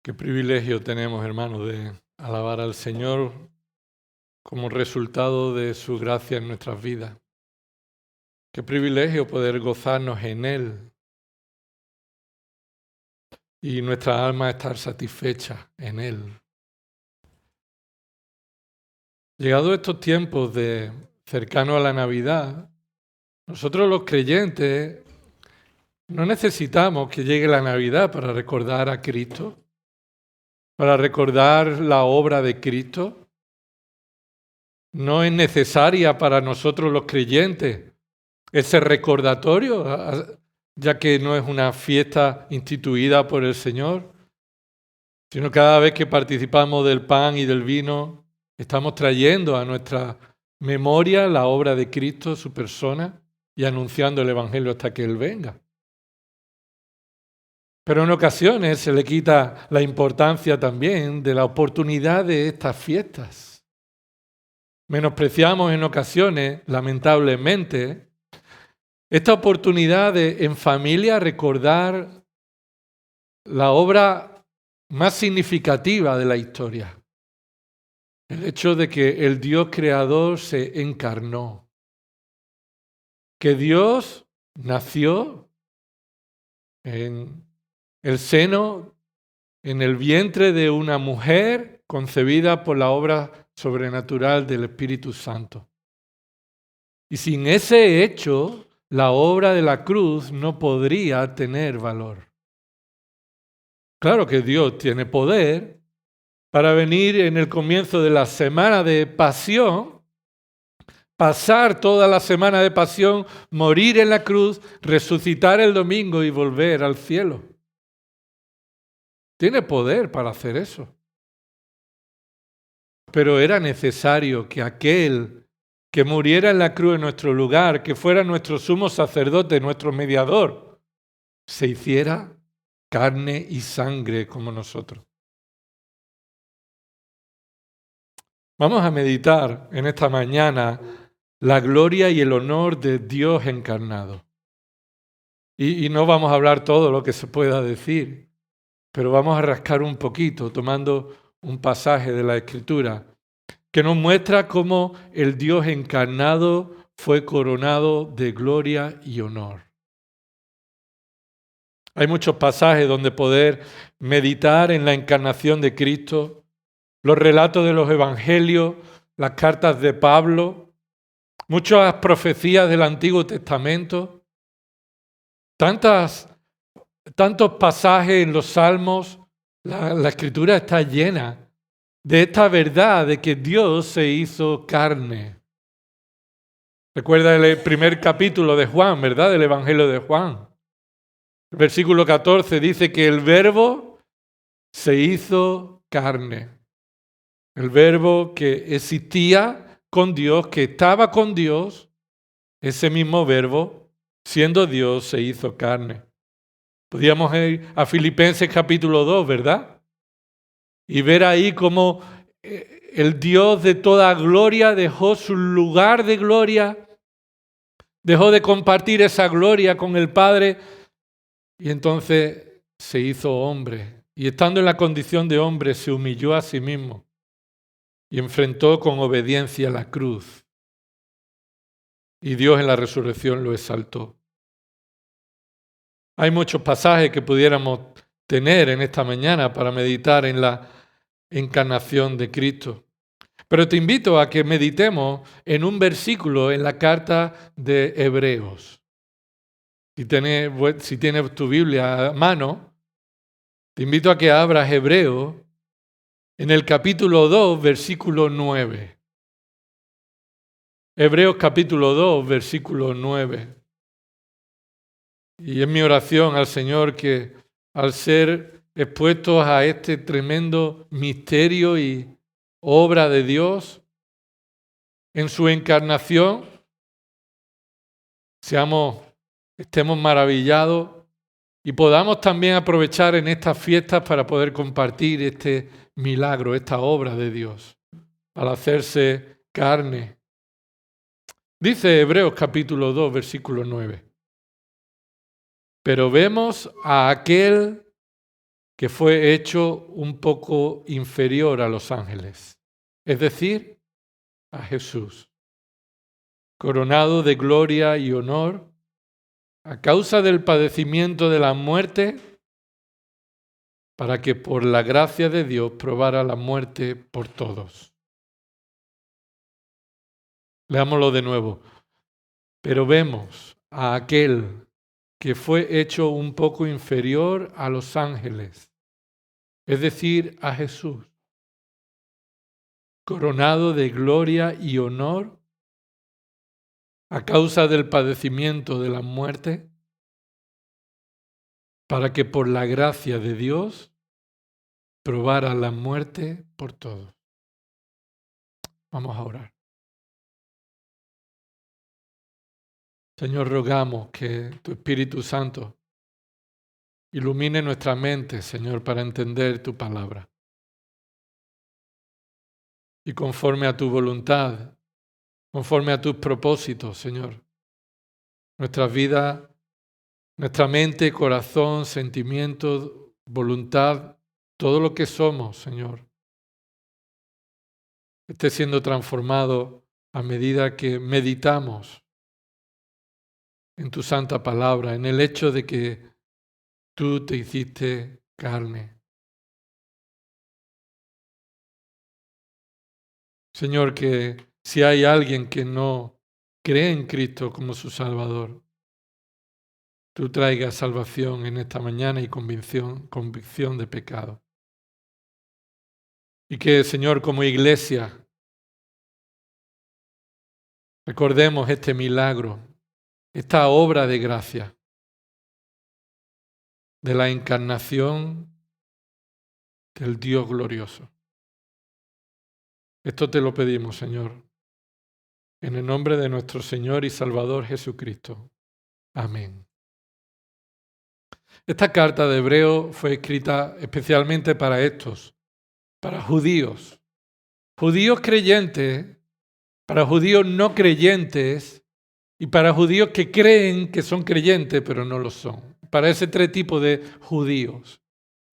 Qué privilegio tenemos, hermanos, de alabar al Señor como resultado de su gracia en nuestras vidas. Qué privilegio poder gozarnos en Él y nuestra alma estar satisfecha en Él. Llegados estos tiempos cercanos a la Navidad, nosotros los creyentes no necesitamos que llegue la Navidad para recordar a Cristo, para recordar la obra de Cristo. No es necesaria para nosotros los creyentes ese recordatorio, ya que no es una fiesta instituida por el Señor, sino cada vez que participamos del pan y del vino, estamos trayendo a nuestra memoria la obra de Cristo, su persona, y anunciando el Evangelio hasta que Él venga. Pero en ocasiones se le quita la importancia también de la oportunidad de estas fiestas. Menospreciamos en ocasiones, lamentablemente, esta oportunidad de en familia recordar la obra más significativa de la historia. El hecho de que el Dios creador se encarnó. Que Dios nació en el seno, en el vientre de una mujer concebida por la obra sobrenatural del Espíritu Santo. Y sin ese hecho, la obra de la cruz no podría tener valor. Claro que Dios tiene poder para venir en el comienzo de la semana de pasión, pasar toda la semana de pasión, morir en la cruz, resucitar el domingo y volver al cielo. Tiene poder para hacer eso. Pero era necesario que aquel que muriera en la cruz en nuestro lugar, que fuera nuestro sumo sacerdote, nuestro mediador, se hiciera carne y sangre como nosotros. Vamos a meditar en esta mañana la gloria y el honor de Dios encarnado. Y no vamos a hablar todo lo que se pueda decir, pero vamos a rascar un poquito tomando un pasaje de la Escritura que nos muestra cómo el Dios encarnado fue coronado de gloria y honor. Hay muchos pasajes donde poder meditar en la encarnación de Cristo, los relatos de los evangelios, las cartas de Pablo, muchas profecías del Antiguo Testamento, tantos pasajes en los Salmos. La Escritura está llena de esta verdad de que Dios se hizo carne. Recuerda el primer capítulo de Juan, ¿verdad? Del Evangelio de Juan. El versículo 14 dice que el Verbo se hizo carne. El Verbo que existía con Dios, que estaba con Dios, ese mismo Verbo, siendo Dios, se hizo carne. Podríamos ir a Filipenses capítulo 2, ¿verdad? Y ver ahí cómo el Dios de toda gloria dejó su lugar de gloria, dejó de compartir esa gloria con el Padre y entonces se hizo hombre. Y estando en la condición de hombre se humilló a sí mismo y enfrentó con obediencia la cruz. Y Dios en la resurrección lo exaltó. Hay muchos pasajes que pudiéramos tener en esta mañana para meditar en la encarnación de Cristo. Pero te invito a que meditemos en un versículo en la carta de Hebreos. Si tienes tu Biblia a mano, te invito a que abras Hebreos en el capítulo 2, versículo 9. Hebreos capítulo 2, versículo 9. Y es mi oración al Señor que al ser expuestos a este tremendo misterio y obra de Dios en su encarnación, estemos maravillados y podamos también aprovechar en estas fiestas para poder compartir este milagro, esta obra de Dios, al hacerse carne. Dice Hebreos capítulo 2, versículo 9. Pero vemos a aquel que fue hecho un poco inferior a los ángeles, es decir, a Jesús, coronado de gloria y honor a causa del padecimiento de la muerte, para que por la gracia de Dios probara la muerte por todos. Leámoslo de nuevo. Pero vemos a aquel que fue hecho un poco inferior a los ángeles, es decir, a Jesús, coronado de gloria y honor a causa del padecimiento de la muerte, para que por la gracia de Dios probara la muerte por todos. Vamos a orar. Señor, rogamos que tu Espíritu Santo ilumine nuestra mente, Señor, para entender tu palabra. Y conforme a tu voluntad, conforme a tus propósitos, Señor, nuestras vidas, nuestra mente, corazón, sentimientos, voluntad, todo lo que somos, Señor, esté siendo transformado a medida que meditamos en tu santa palabra, en el hecho de que tú te hiciste carne. Señor, que si hay alguien que no cree en Cristo como su Salvador, tú traigas salvación en esta mañana y convicción de pecado. Y que, Señor, como iglesia, recordemos este milagro, esta obra de gracia de la encarnación del Dios glorioso. Esto te lo pedimos, Señor, en el nombre de nuestro Señor y Salvador Jesucristo. Amén. Esta carta de Hebreo fue escrita especialmente para estos, para judíos. Judíos creyentes, para judíos no creyentes y para judíos que creen que son creyentes pero no lo son. Para ese tres tipos de judíos.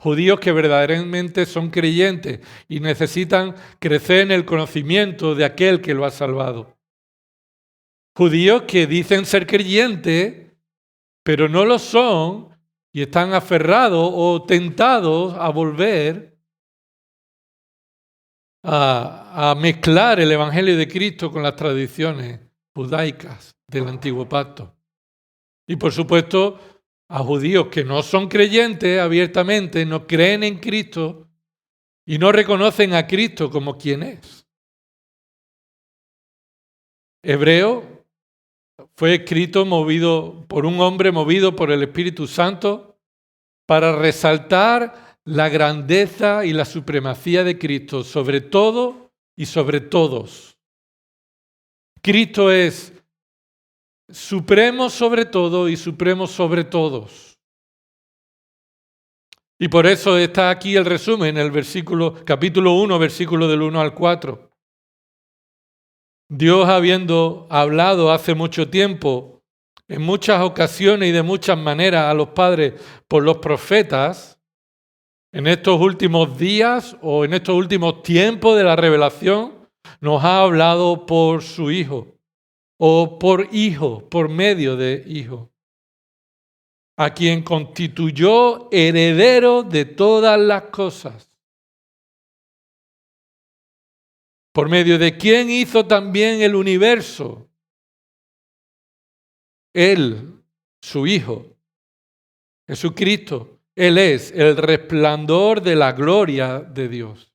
Judíos que verdaderamente son creyentes y necesitan crecer en el conocimiento de aquel que lo ha salvado. Judíos que dicen ser creyentes pero no lo son y están aferrados o tentados a volver a mezclar el Evangelio de Cristo con las tradiciones judaicas del Antiguo Pacto. Y por supuesto, a judíos que no son creyentes abiertamente, no creen en Cristo y no reconocen a Cristo como quien es. Hebreo fue escrito movido por un hombre movido por el Espíritu Santo para resaltar la grandeza y la supremacía de Cristo sobre todo y sobre todos. Cristo es supremo sobre todo y supremo sobre todos. Y por eso está aquí el resumen, el capítulo 1, versículo del 1 al 4. Dios, habiendo hablado hace mucho tiempo, en muchas ocasiones y de muchas maneras a los padres por los profetas, en estos últimos días o en estos últimos tiempos de la revelación, nos ha hablado por su Hijo o por Hijo, por medio de Hijo, a quien constituyó heredero de todas las cosas, por medio de quien hizo también el universo. Él, su Hijo, Jesucristo, Él es el resplandor de la gloria de Dios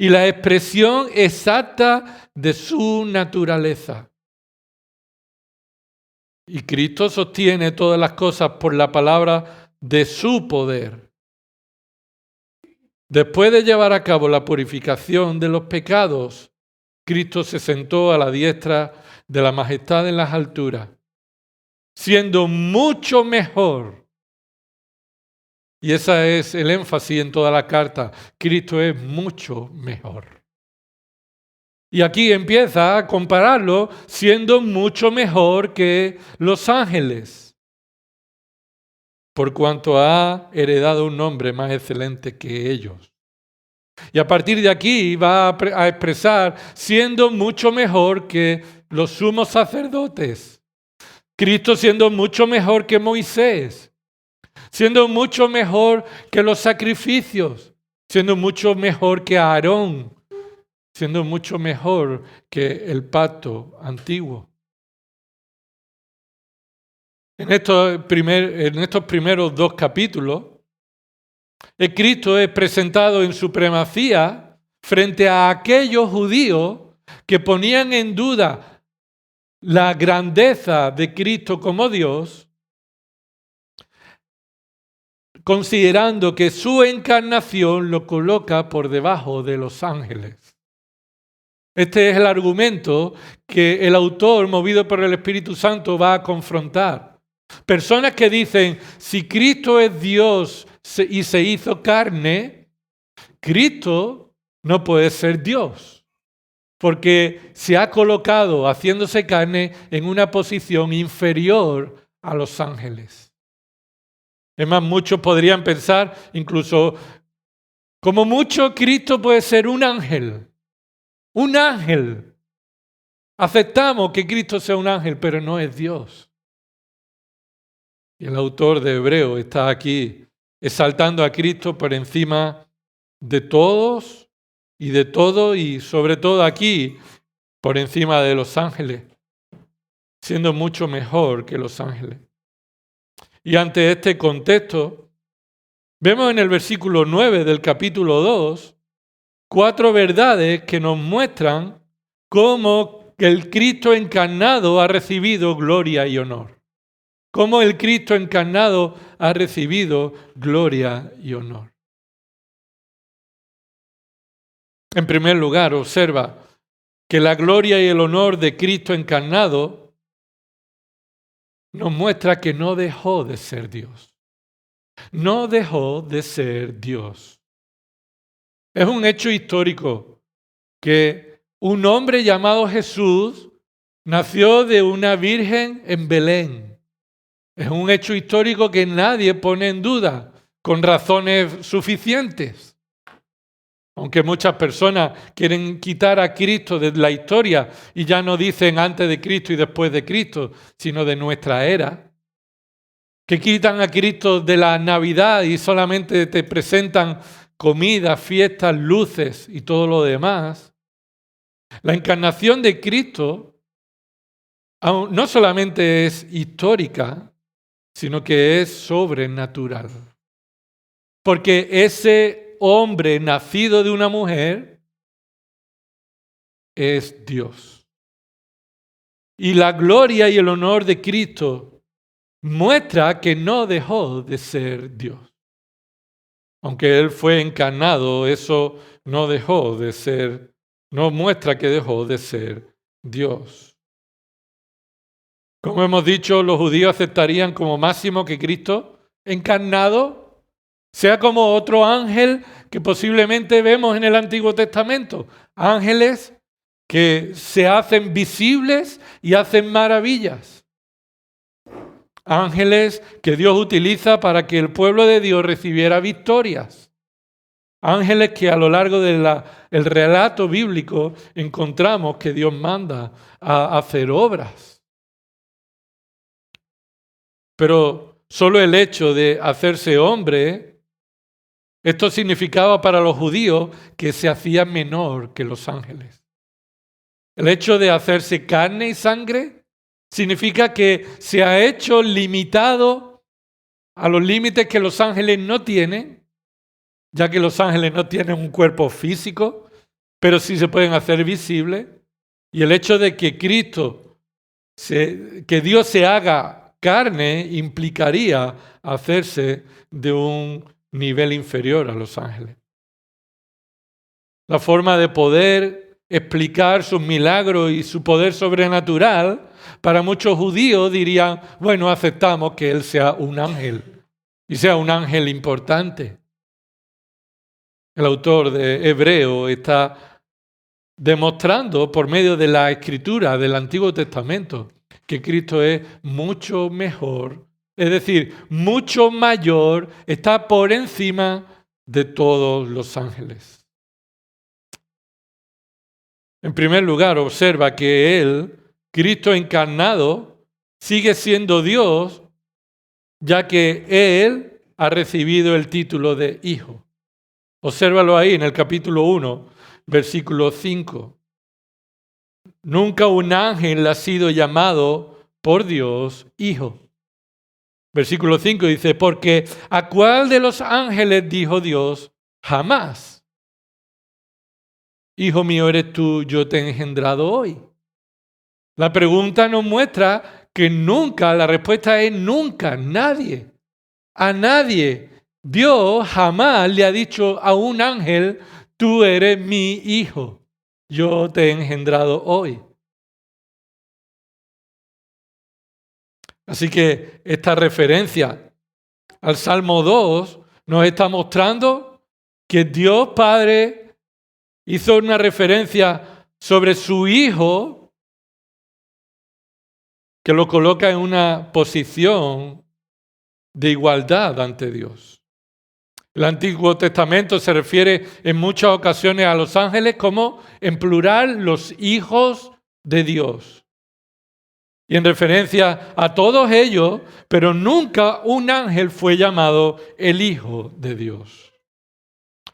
y la expresión exacta de su naturaleza. Y Cristo sostiene todas las cosas por la palabra de su poder. Después de llevar a cabo la purificación de los pecados, Cristo se sentó a la diestra de la majestad en las alturas, siendo mucho mejor. Y ese es el énfasis en toda la carta. Cristo es mucho mejor. Y aquí empieza a compararlo siendo mucho mejor que los ángeles. por cuanto ha heredado un nombre más excelente que ellos. Y a partir de aquí va a expresar siendo mucho mejor que los sumos sacerdotes. Cristo siendo mucho mejor que Moisés, siendo mucho mejor que los sacrificios, siendo mucho mejor que Aarón, siendo mucho mejor que el pacto antiguo. En estos primeros 2 capítulos, el Cristo es presentado en supremacía frente a aquellos judíos que ponían en duda la grandeza de Cristo como Dios, considerando que su encarnación lo coloca por debajo de los ángeles. Este es el argumento que el autor, movido por el Espíritu Santo, va a confrontar. Personas que dicen, si Cristo es Dios y se hizo carne, Cristo no puede ser Dios, porque se ha colocado, haciéndose carne, en una posición inferior a los ángeles. Es más, muchos podrían pensar, incluso, como mucho Cristo puede ser un ángel. Un ángel. Aceptamos que Cristo sea un ángel, pero no es Dios. Y el autor de Hebreo está aquí exaltando a Cristo por encima de todos y de todo, y sobre todo aquí por encima de los ángeles, siendo mucho mejor que los ángeles. Y ante este contexto, vemos en el versículo 9 del capítulo 2 4 verdades que nos muestran cómo el Cristo encarnado ha recibido gloria y honor. Cómo el Cristo encarnado ha recibido gloria y honor. En primer lugar, observa que la gloria y el honor de Cristo encarnado nos muestra que no dejó de ser Dios. No dejó de ser Dios. Es un hecho histórico que un hombre llamado Jesús nació de una virgen en Belén. Es un hecho histórico que nadie pone en duda, con razones suficientes. Aunque muchas personas quieren quitar a Cristo de la historia y ya no dicen antes de Cristo y después de Cristo, sino de nuestra era. Que quitan a Cristo de la Navidad y solamente te presentan comida, fiestas, luces y todo lo demás. La encarnación de Cristo no solamente es histórica, sino que es sobrenatural. Porque ese hombre nacido de una mujer es Dios. Y la gloria y el honor de Cristo muestra que no dejó de ser Dios. Aunque Él fue encarnado, eso no muestra que dejó de ser Dios. Como hemos dicho, los judíos aceptarían como máximo que Cristo encarnado sea como otro ángel que posiblemente vemos en el Antiguo Testamento. Ángeles que se hacen visibles y hacen maravillas. Ángeles que Dios utiliza para que el pueblo de Dios recibiera victorias. Ángeles que a lo largo del relato bíblico encontramos que Dios manda a hacer obras. Pero solo el hecho de hacerse hombre, esto significaba para los judíos que se hacía menor que los ángeles. El hecho de hacerse carne y sangre significa que se ha hecho limitado a los límites que los ángeles no tienen, ya que los ángeles no tienen un cuerpo físico, pero sí se pueden hacer visibles. Y el hecho de que que Dios se haga carne implicaría hacerse de un nivel inferior a los ángeles. La forma de poder explicar sus milagros y su poder sobrenatural, para muchos judíos dirían, bueno, aceptamos que Él sea un ángel y sea un ángel importante. El autor de Hebreo está demostrando por medio de la escritura del Antiguo Testamento que Cristo es mucho mejor, Es decir, mucho mayor, está por encima de todos los ángeles. En primer lugar, observa que Él, Cristo encarnado, sigue siendo Dios, ya que Él ha recibido el título de Hijo. Obsérvalo ahí en el capítulo 1, versículo 5. Nunca un ángel ha sido llamado por Dios Hijo. Versículo 5 dice, porque ¿a cuál de los ángeles dijo Dios? Jamás. Hijo mío eres tú, yo te he engendrado hoy. La pregunta nos muestra que nunca, la respuesta es nunca, nadie, a nadie. Dios jamás le ha dicho a un ángel, tú eres mi hijo, yo te he engendrado hoy. Así que esta referencia al Salmo 2 nos está mostrando que Dios Padre hizo una referencia sobre su Hijo que lo coloca en una posición de igualdad ante Dios. El Antiguo Testamento se refiere en muchas ocasiones a los ángeles como, en plural, los hijos de Dios. Y en referencia a todos ellos, pero nunca un ángel fue llamado el Hijo de Dios.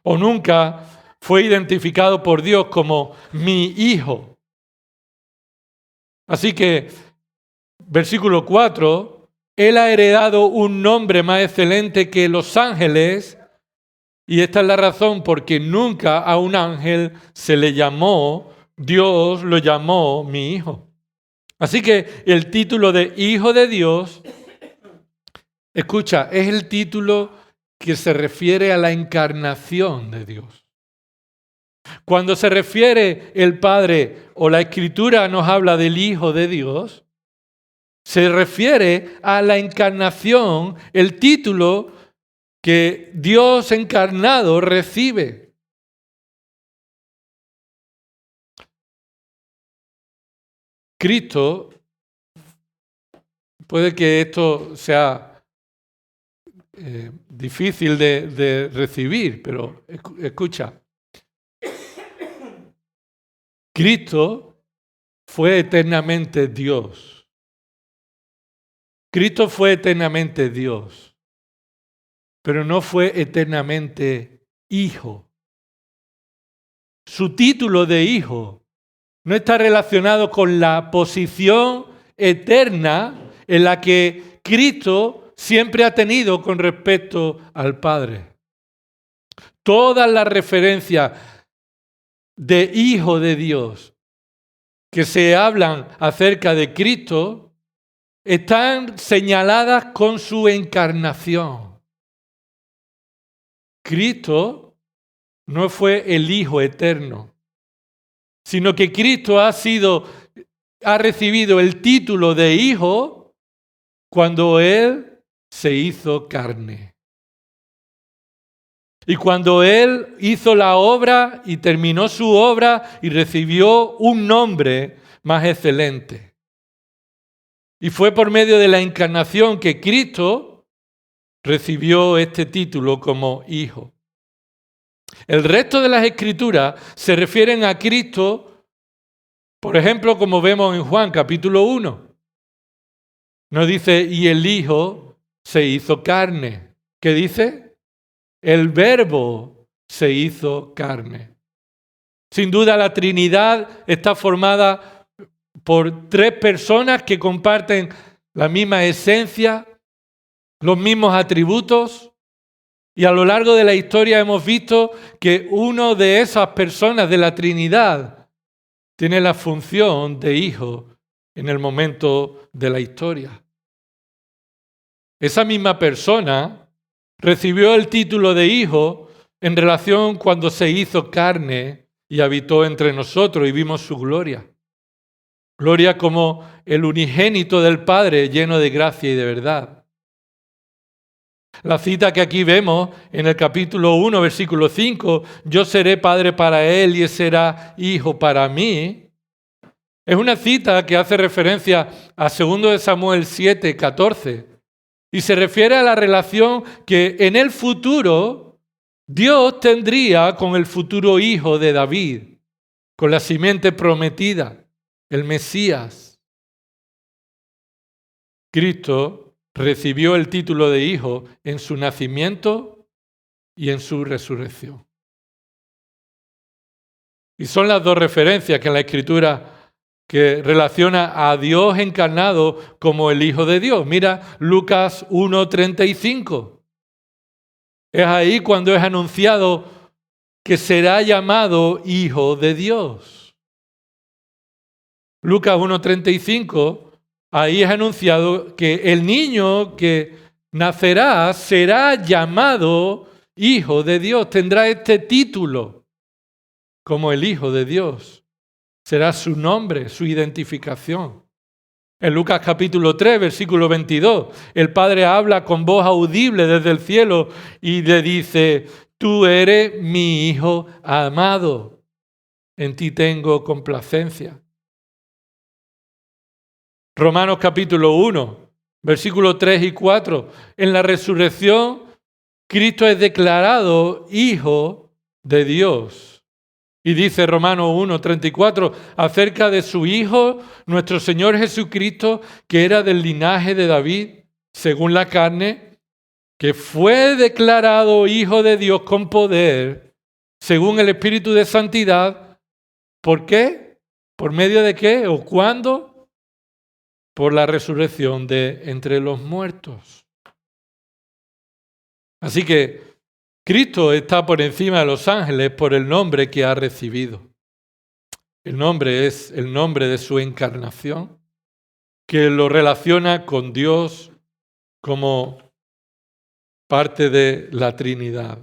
O nunca fue identificado por Dios como mi Hijo. Así que, versículo 4, Él ha heredado un nombre más excelente que los ángeles, y esta es la razón porque nunca a un ángel se le llamó, Dios lo llamó mi Hijo. Así que el título de Hijo de Dios, escucha, es el título que se refiere a la encarnación de Dios. Cuando se refiere el Padre o la Escritura nos habla del Hijo de Dios, se refiere a la encarnación, el título que Dios encarnado recibe. Cristo, puede que esto sea difícil de recibir, pero escucha. Cristo fue eternamente Dios. Cristo fue eternamente Dios, pero no fue eternamente Hijo. Su título de Hijo no está relacionado con la posición eterna en la que Cristo siempre ha tenido con respecto al Padre. Todas las referencias de Hijo de Dios que se hablan acerca de Cristo están señaladas con su encarnación. Cristo no fue el Hijo eterno, sino que Cristo ha recibido el título de Hijo cuando Él se hizo carne. Y cuando Él hizo la obra y terminó su obra y recibió un nombre más excelente. Y fue por medio de la encarnación que Cristo recibió este título como Hijo. El resto de las Escrituras se refieren a Cristo, por ejemplo, como vemos en Juan capítulo 1. Nos dice, y el Hijo se hizo carne. ¿Qué dice? El Verbo se hizo carne. Sin duda la Trinidad está formada por tres personas que comparten la misma esencia, los mismos atributos. Y a lo largo de la historia hemos visto que uno de esas personas de la Trinidad tiene la función de hijo en el momento de la historia. Esa misma persona recibió el título de hijo en relación cuando se hizo carne y habitó entre nosotros y vimos su gloria. Gloria como el unigénito del Padre lleno de gracia y de verdad. La cita que aquí vemos en el capítulo 1, versículo 5, yo seré padre para él y él será hijo para mí, es una cita que hace referencia a 2 Samuel 7, 14. Y se refiere a la relación que en el futuro Dios tendría con el futuro hijo de David, con la simiente prometida, el Mesías. Cristo recibió el título de hijo en su nacimiento y en su resurrección. Y son las dos referencias que en la Escritura que relaciona a Dios encarnado como el Hijo de Dios. Mira Lucas 1:35. Es ahí cuando es anunciado que será llamado Hijo de Dios. Lucas 1:35, ahí es anunciado que el niño que nacerá será llamado Hijo de Dios, tendrá este título como el Hijo de Dios. Será su nombre, su identificación. En Lucas capítulo 3, versículo 22, el Padre habla con voz audible desde el cielo y le dice: tú eres mi Hijo amado, en ti tengo complacencia. Romanos capítulo 1, versículos 3 y 4, en la resurrección Cristo es declarado Hijo de Dios. Y dice Romanos 1:34 acerca de su Hijo, nuestro Señor Jesucristo, que era del linaje de David, según la carne, que fue declarado Hijo de Dios con poder, según el Espíritu de Santidad. ¿Por qué? ¿Por medio de qué? ¿O cuándo? Por la resurrección de entre los muertos. Así que Cristo está por encima de los ángeles por el nombre que ha recibido. El nombre es el nombre de su encarnación, que lo relaciona con Dios como parte de la Trinidad.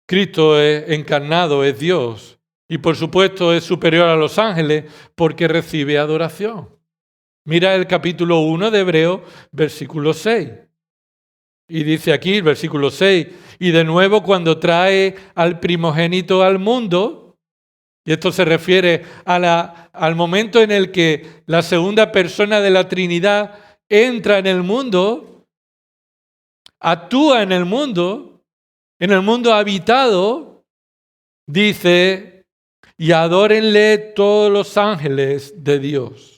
Cristo es encarnado, es Dios, y por supuesto es superior a los ángeles porque recibe adoración. Mira el capítulo 1 de Hebreos, versículo 6. Y dice aquí, versículo 6, y de nuevo cuando trae al primogénito al mundo, y esto se refiere al momento en el que la segunda persona de la Trinidad entra en el mundo, actúa en el mundo habitado, dice, y adórenle todos los ángeles de Dios.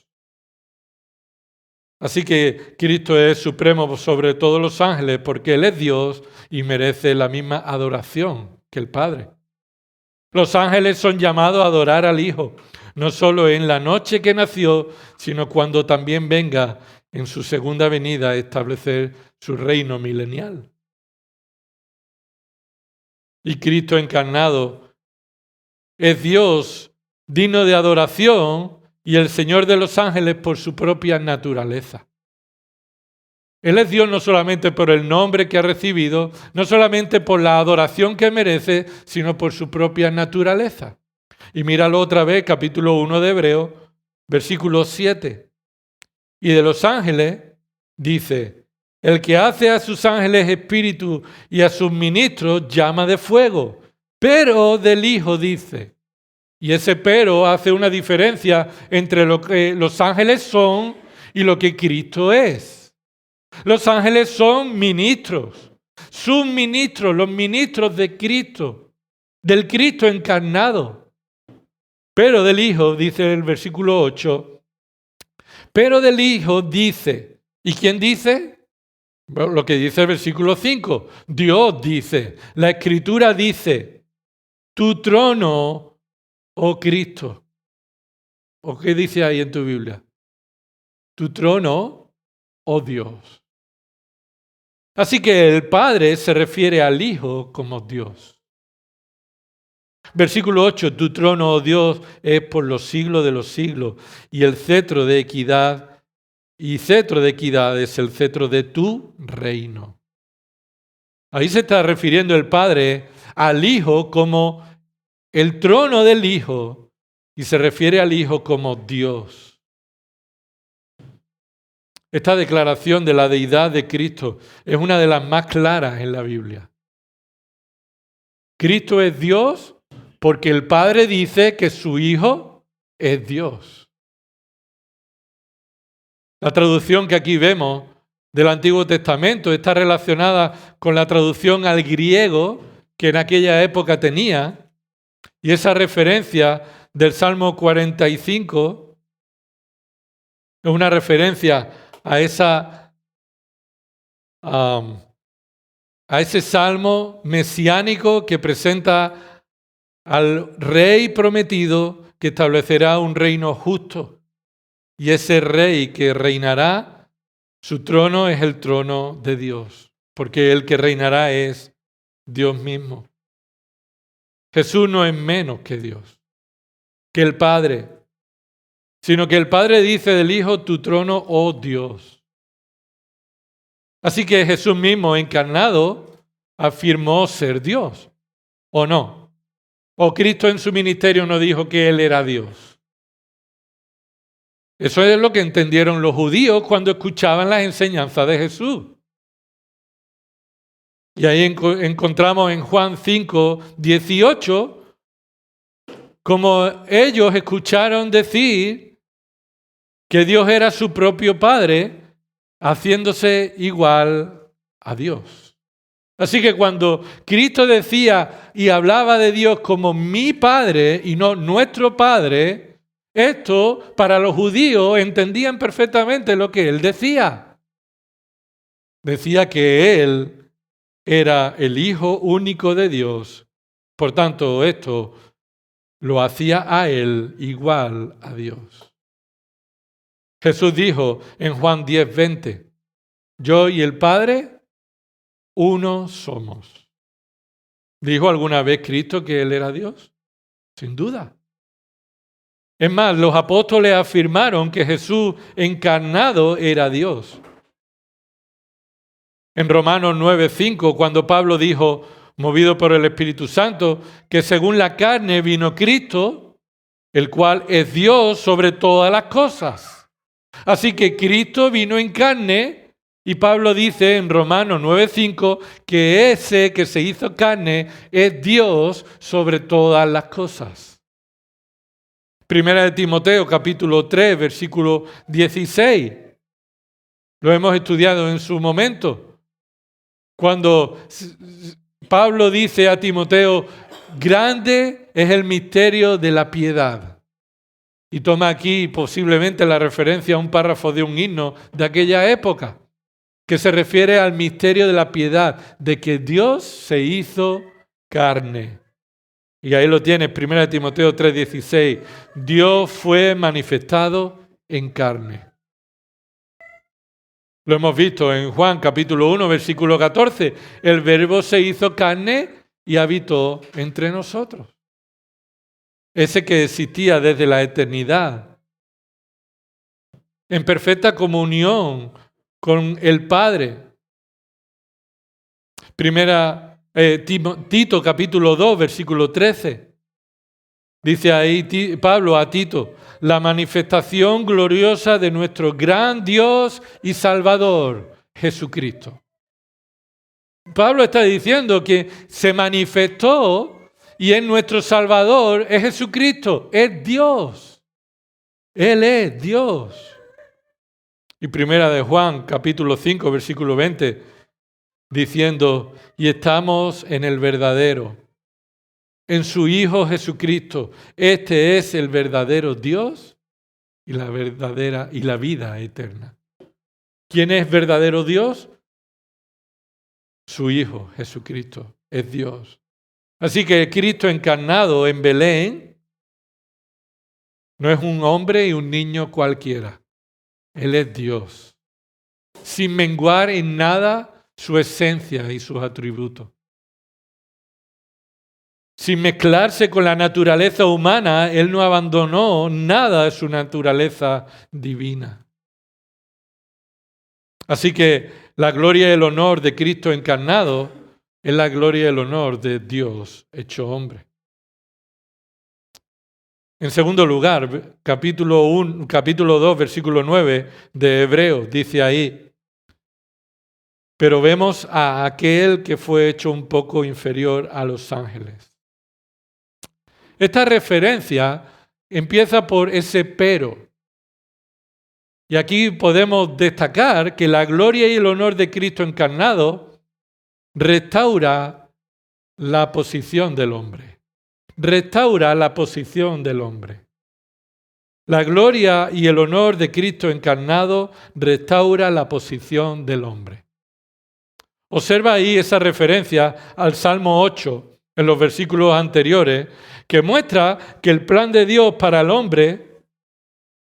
Así que Cristo es supremo sobre todos los ángeles porque Él es Dios y merece la misma adoración que el Padre. Los ángeles son llamados a adorar al Hijo, no solo en la noche que nació, sino cuando también venga en su segunda venida a establecer su reino milenial. Y Cristo encarnado es Dios digno de adoración y el Señor de los ángeles por su propia naturaleza. Él es Dios no solamente por el nombre que ha recibido, no solamente por la adoración que merece, sino por su propia naturaleza. Y míralo otra vez, capítulo 1 de Hebreos, versículo 7. Y de los ángeles dice: el que hace a sus ángeles espíritu y a sus ministros llama de fuego, pero del Hijo dice. Y ese pero hace una diferencia entre lo que los ángeles son y lo que Cristo es. Los ángeles son ministros, sus ministros, los ministros de Cristo, del Cristo encarnado. Pero del Hijo, dice el versículo 8, pero del Hijo dice. ¿Y quién dice? Bueno, lo que dice el versículo 5. Dios dice, la Escritura dice, tu trono, oh Cristo. ¿O qué dice ahí en tu Biblia? Tu trono, oh Dios. Así que el Padre se refiere al Hijo como Dios. Versículo 8, tu trono, oh Dios, es por los siglos de los siglos, y el cetro de equidad, es el cetro de tu reino. Ahí se está refiriendo el Padre al Hijo como el trono del Hijo, y se refiere al Hijo como Dios. Esta declaración de la deidad de Cristo es una de las más claras en la Biblia. Cristo es Dios porque el Padre dice que su Hijo es Dios. La traducción que aquí vemos del Antiguo Testamento. Está relacionada con la traducción al griego que en aquella época tenía. Y esa referencia del Salmo 45 es una referencia a ese salmo mesiánico que presenta al rey prometido que establecerá un reino justo. Y ese rey que reinará, su trono es el trono de Dios, porque el que reinará es Dios mismo. Jesús no es menos que Dios, que el Padre, sino que el Padre dice del Hijo, tu trono, oh Dios. Así que Jesús mismo, encarnado, afirmó ser Dios, ¿o no? ¿O Cristo en su ministerio no dijo que Él era Dios? Eso es lo que entendieron los judíos cuando escuchaban las enseñanzas de Jesús. Y ahí encontramos en Juan 5, 18, como ellos escucharon decir que Dios era su propio Padre, haciéndose igual a Dios. Así que cuando Cristo decía y hablaba de Dios como mi Padre y no nuestro Padre, esto para los judíos entendían perfectamente lo que Él decía. Decía que Él era el Hijo único de Dios. Por tanto, esto lo hacía a Él igual a Dios. Jesús dijo en Juan 10:20, yo y el Padre, uno somos. ¿Dijo alguna vez Cristo que Él era Dios? Sin duda. Es más, los apóstoles afirmaron que Jesús encarnado era Dios. En Romanos 9:5, cuando Pablo dijo, movido por el Espíritu Santo, que según la carne vino Cristo, el cual es Dios sobre todas las cosas. Así que Cristo vino en carne y Pablo dice en Romanos 9:5 que ese que se hizo carne es Dios sobre todas las cosas. Primera de Timoteo, capítulo 3, versículo 16. Lo hemos estudiado en su momento. Cuando Pablo dice a Timoteo, grande es el misterio de la piedad. Y toma aquí posiblemente la referencia a un párrafo de un himno de aquella época, que se refiere al misterio de la piedad, de que Dios se hizo carne. Y ahí lo tienes, 1 Timoteo 3:16. Dios fue manifestado en carne. Lo hemos visto en Juan capítulo 1, versículo 14. El Verbo se hizo carne y habitó entre nosotros. Ese que existía desde la eternidad, en perfecta comunión con el Padre. Tito capítulo 2, versículo 13. Dice ahí Pablo a Tito, la manifestación gloriosa de nuestro gran Dios y Salvador, Jesucristo. Pablo está diciendo que se manifestó y es nuestro Salvador, es Jesucristo, es Dios. Él es Dios. Y primera de Juan, capítulo 5, versículo 20, diciendo, y estamos en el verdadero, en su Hijo Jesucristo. Este es el verdadero Dios y la verdadera y la vida eterna. ¿Quién es verdadero Dios? Su Hijo Jesucristo es Dios. Así que Cristo encarnado en Belén no es un hombre y un niño cualquiera. Él es Dios, sin menguar en nada su esencia y sus atributos. Sin mezclarse con la naturaleza humana, Él no abandonó nada de su naturaleza divina. Así que la gloria y el honor de Cristo encarnado es la gloria y el honor de Dios hecho hombre. En segundo lugar, capítulo 2, versículo 9 de Hebreos, dice ahí, pero vemos a aquel que fue hecho un poco inferior a los ángeles. Esta referencia empieza por ese pero. Y aquí podemos destacar que la gloria y el honor de Cristo encarnado restaura la posición del hombre. Restaura la posición del hombre. La gloria y el honor de Cristo encarnado restaura la posición del hombre. Observa ahí esa referencia al Salmo 8 en los versículos anteriores, que muestra que el plan de Dios para el hombre,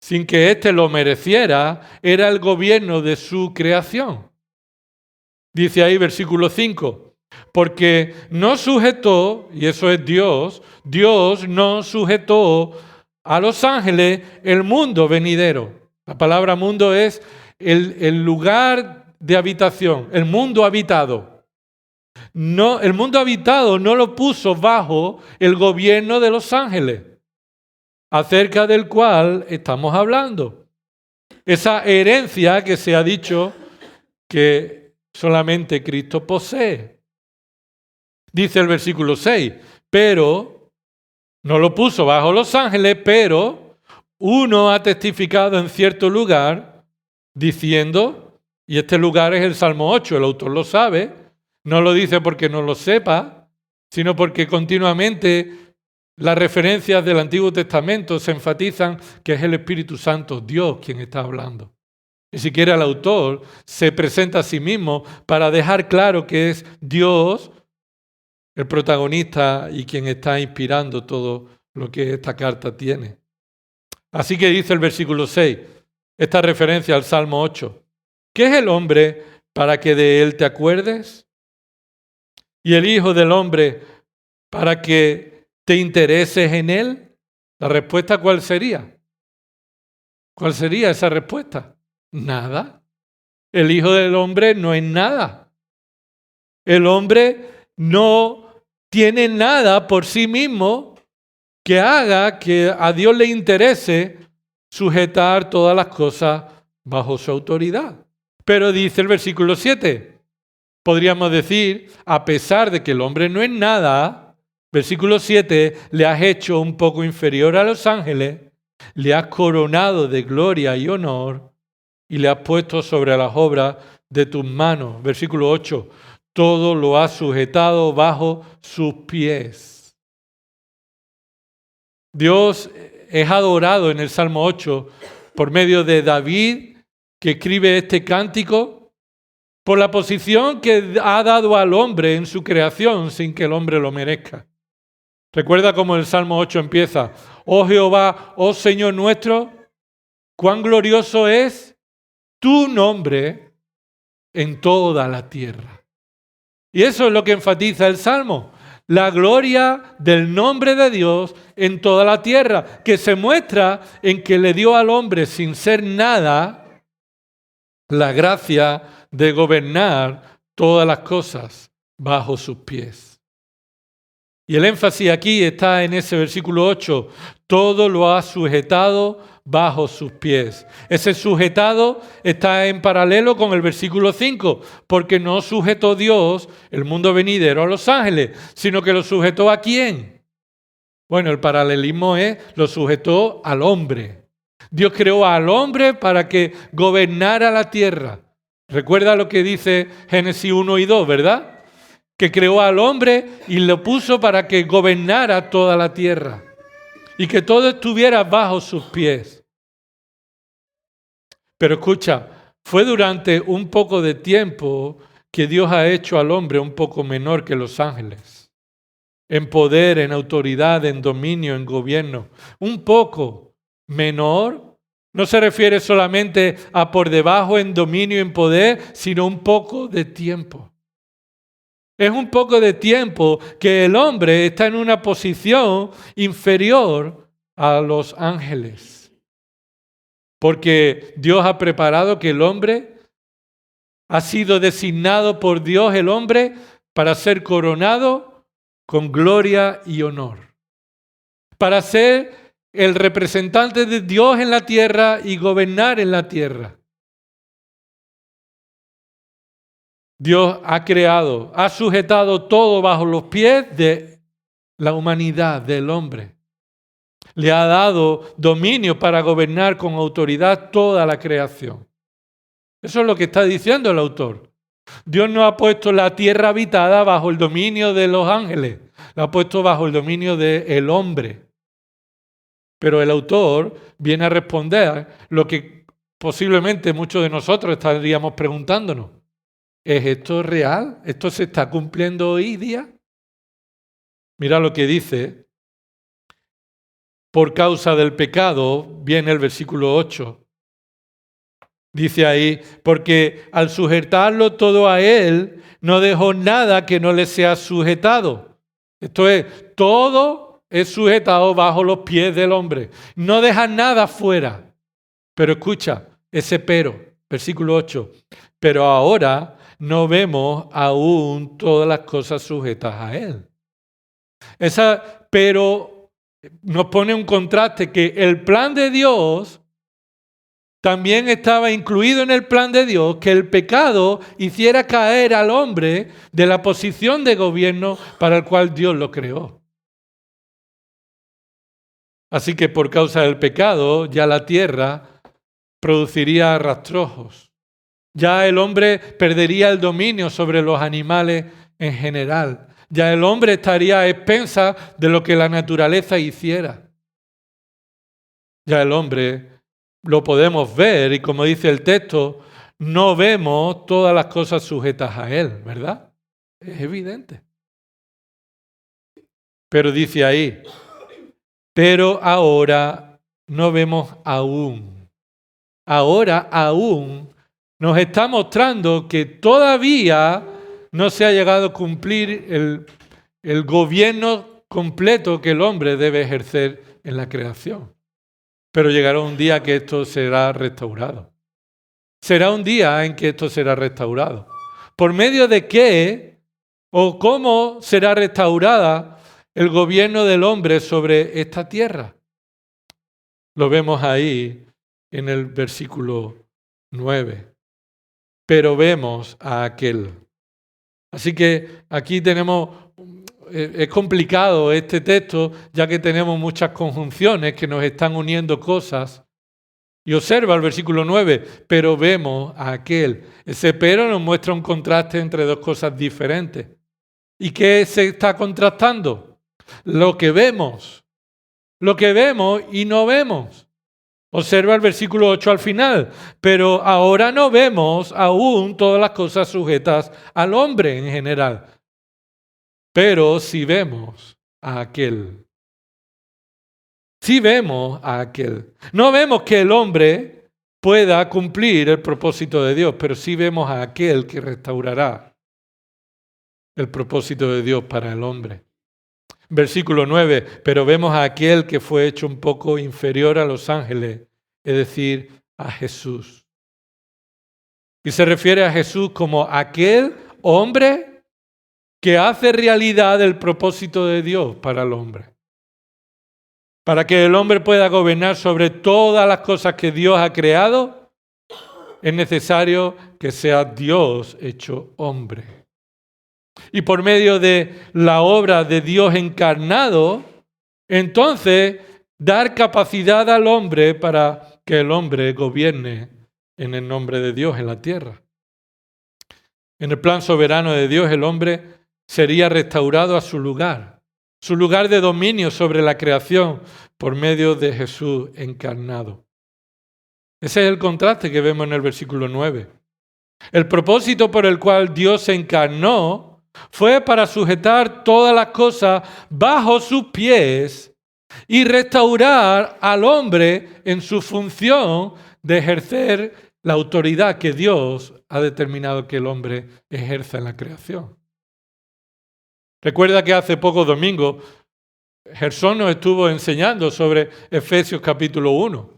sin que éste lo mereciera, era el gobierno de su creación. Dice ahí versículo 5, porque no sujetó, y eso es Dios, Dios no sujetó a los ángeles el mundo venidero. La palabra mundo es el lugar de habitación, el mundo habitado. No, el mundo habitado no lo puso bajo el gobierno de los ángeles, acerca del cual estamos hablando. Esa herencia que se ha dicho que solamente Cristo posee. Dice el versículo 6, pero no lo puso bajo los ángeles, pero uno ha testificado en cierto lugar diciendo, y este lugar es el Salmo 8, el autor lo sabe, no lo dice porque no lo sepa, sino porque continuamente las referencias del Antiguo Testamento se enfatizan que es el Espíritu Santo, Dios, quien está hablando. Ni siquiera el autor se presenta a sí mismo para dejar claro que es Dios el protagonista y quien está inspirando todo lo que esta carta tiene. Así que dice el versículo 6, esta referencia al Salmo 8. ¿Qué es el hombre para que de él te acuerdes? ¿Y el Hijo del hombre para que te intereses en él? ¿La respuesta cuál sería? ¿Cuál sería esa respuesta? Nada. El Hijo del hombre no es nada. El hombre no tiene nada por sí mismo que haga que a Dios le interese sujetar todas las cosas bajo su autoridad. Pero dice el versículo 7, podríamos decir, a pesar de que el hombre no es nada, versículo 7, le has hecho un poco inferior a los ángeles, le has coronado de gloria y honor y le has puesto sobre las obras de tus manos. Versículo 8, todo lo has sujetado bajo sus pies. Dios es adorado en el Salmo 8 por medio de David, que escribe este cántico, por la posición que ha dado al hombre en su creación sin que el hombre lo merezca. Recuerda cómo el Salmo 8 empieza, oh Jehová, oh Señor nuestro, cuán glorioso es tu nombre en toda la tierra. Y eso es lo que enfatiza el Salmo, la gloria del nombre de Dios en toda la tierra, que se muestra en que le dio al hombre sin ser nada la gracia de gobernar todas las cosas bajo sus pies. Y el énfasis aquí está en ese versículo 8, todo lo ha sujetado bajo sus pies. Ese sujetado está en paralelo con el versículo 5, porque no sujetó Dios el mundo venidero a los ángeles, sino que lo sujetó ¿a quién? Bueno, el paralelismo es, lo sujetó al hombre. Dios creó al hombre para que gobernara la tierra. Recuerda lo que dice Génesis 1 y 2, ¿verdad? Que creó al hombre y lo puso para que gobernara toda la tierra y que todo estuviera bajo sus pies. Pero escucha, fue durante un poco de tiempo que Dios ha hecho al hombre un poco menor que los ángeles, en poder, en autoridad, en dominio, en gobierno. Un poco menor no se refiere solamente a por debajo en dominio y en poder, sino un poco de tiempo. Es un poco de tiempo que el hombre está en una posición inferior a los ángeles. Porque Dios ha preparado que el hombre ha sido designado por Dios, el hombre, para ser coronado con gloria y honor. Para ser el representante de Dios en la tierra y gobernar en la tierra. Dios ha creado, ha sujetado todo bajo los pies de la humanidad, del hombre. Le ha dado dominio para gobernar con autoridad toda la creación. Eso es lo que está diciendo el autor. Dios no ha puesto la tierra habitada bajo el dominio de los ángeles, la ha puesto bajo el dominio del hombre. Pero el autor viene a responder lo que posiblemente muchos de nosotros estaríamos preguntándonos. ¿Es esto real? ¿Esto se está cumpliendo hoy día? Mira lo que dice. Por causa del pecado, viene el versículo 8. Dice ahí, porque al sujetarlo todo a él, no dejó nada que no le sea sujetado. Esto es, todo es sujetado bajo los pies del hombre. No deja nada fuera. Pero escucha, ese pero, versículo 8. Pero ahora no vemos aún todas las cosas sujetas a él. Pero nos pone un contraste que el plan de Dios también estaba incluido en el plan de Dios que el pecado hiciera caer al hombre de la posición de gobierno para el cual Dios lo creó. Así que por causa del pecado ya la tierra produciría rastrojos. Ya el hombre perdería el dominio sobre los animales en general. Ya el hombre estaría a expensas de lo que la naturaleza hiciera. Ya el hombre lo podemos ver y como dice el texto, no vemos todas las cosas sujetas a él, ¿verdad? Es evidente. Pero dice ahí, pero ahora no vemos aún. Ahora aún nos está mostrando que todavía no se ha llegado a cumplir el gobierno completo que el hombre debe ejercer en la creación. Pero llegará un día que esto será restaurado. Será un día en que esto será restaurado. ¿Por medio de qué o cómo será restaurada el gobierno del hombre sobre esta tierra? Lo vemos ahí en el versículo 9. Pero vemos a aquel. Así que aquí es complicado este texto, ya que tenemos muchas conjunciones que nos están uniendo cosas. Y observa el versículo 9, pero vemos a aquel. Ese pero nos muestra un contraste entre dos cosas diferentes. ¿Y qué se está contrastando? Lo que vemos y no vemos. Observa el versículo 8 al final, pero ahora no vemos aún todas las cosas sujetas al hombre en general. Pero sí vemos a aquel. Sí vemos a aquel. No vemos que el hombre pueda cumplir el propósito de Dios, pero sí vemos a aquel que restaurará el propósito de Dios para el hombre. Versículo 9, pero vemos a aquel que fue hecho un poco inferior a los ángeles, es decir, a Jesús. Y se refiere a Jesús como aquel hombre que hace realidad el propósito de Dios para el hombre. Para que el hombre pueda gobernar sobre todas las cosas que Dios ha creado, es necesario que sea Dios hecho hombre. Y por medio de la obra de Dios encarnado, entonces dar capacidad al hombre para que el hombre gobierne en el nombre de Dios en la tierra. En el plan soberano de Dios, el hombre sería restaurado a su lugar de dominio sobre la creación por medio de Jesús encarnado. Ese es el contraste que vemos en el versículo 9. El propósito por el cual Dios se encarnó fue para sujetar todas las cosas bajo sus pies y restaurar al hombre en su función de ejercer la autoridad que Dios ha determinado que el hombre ejerza en la creación. Recuerda que hace pocos domingos Gerson nos estuvo enseñando sobre Efesios capítulo 1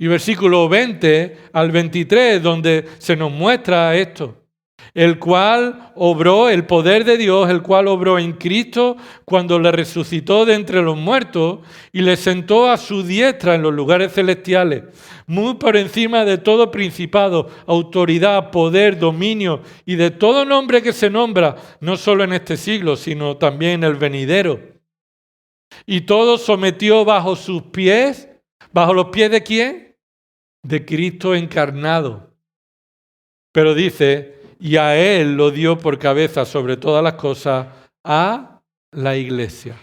y versículo 20 al 23, donde se nos muestra esto. El cual obró, el poder de Dios, el cual obró en Cristo cuando le resucitó de entre los muertos y le sentó a su diestra en los lugares celestiales, muy por encima de todo principado, autoridad, poder, dominio y de todo nombre que se nombra, no solo en este siglo, sino también en el venidero. y todo sometió bajo sus pies. ¿Bajo los pies de quién? De Cristo encarnado. Pero dice, y a Él lo dio por cabeza sobre todas las cosas a la iglesia,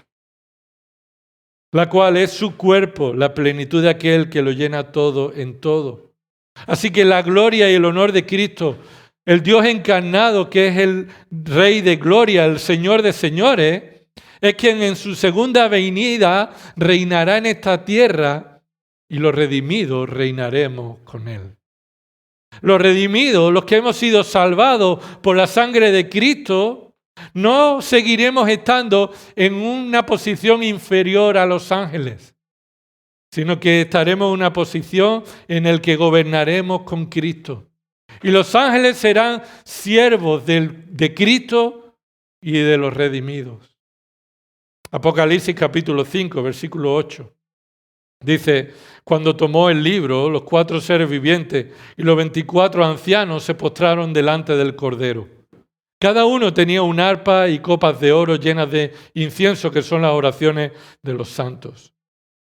la cual es su cuerpo, la plenitud de aquel que lo llena todo en todo. Así que la gloria y el honor de Cristo, el Dios encarnado, que es el Rey de gloria, el Señor de señores, es quien en su segunda venida reinará en esta tierra, y los redimidos reinaremos con Él. Los redimidos, los que hemos sido salvados por la sangre de Cristo, no seguiremos estando en una posición inferior a los ángeles, sino que estaremos en una posición en la que gobernaremos con Cristo. Y los ángeles serán siervos de Cristo y de los redimidos. Apocalipsis capítulo 5, versículo 8. Dice, cuando tomó el libro, los 4 seres vivientes y los 24 ancianos se postraron delante del Cordero. Cada uno tenía un arpa y copas de oro llenas de incienso, que son las oraciones de los santos.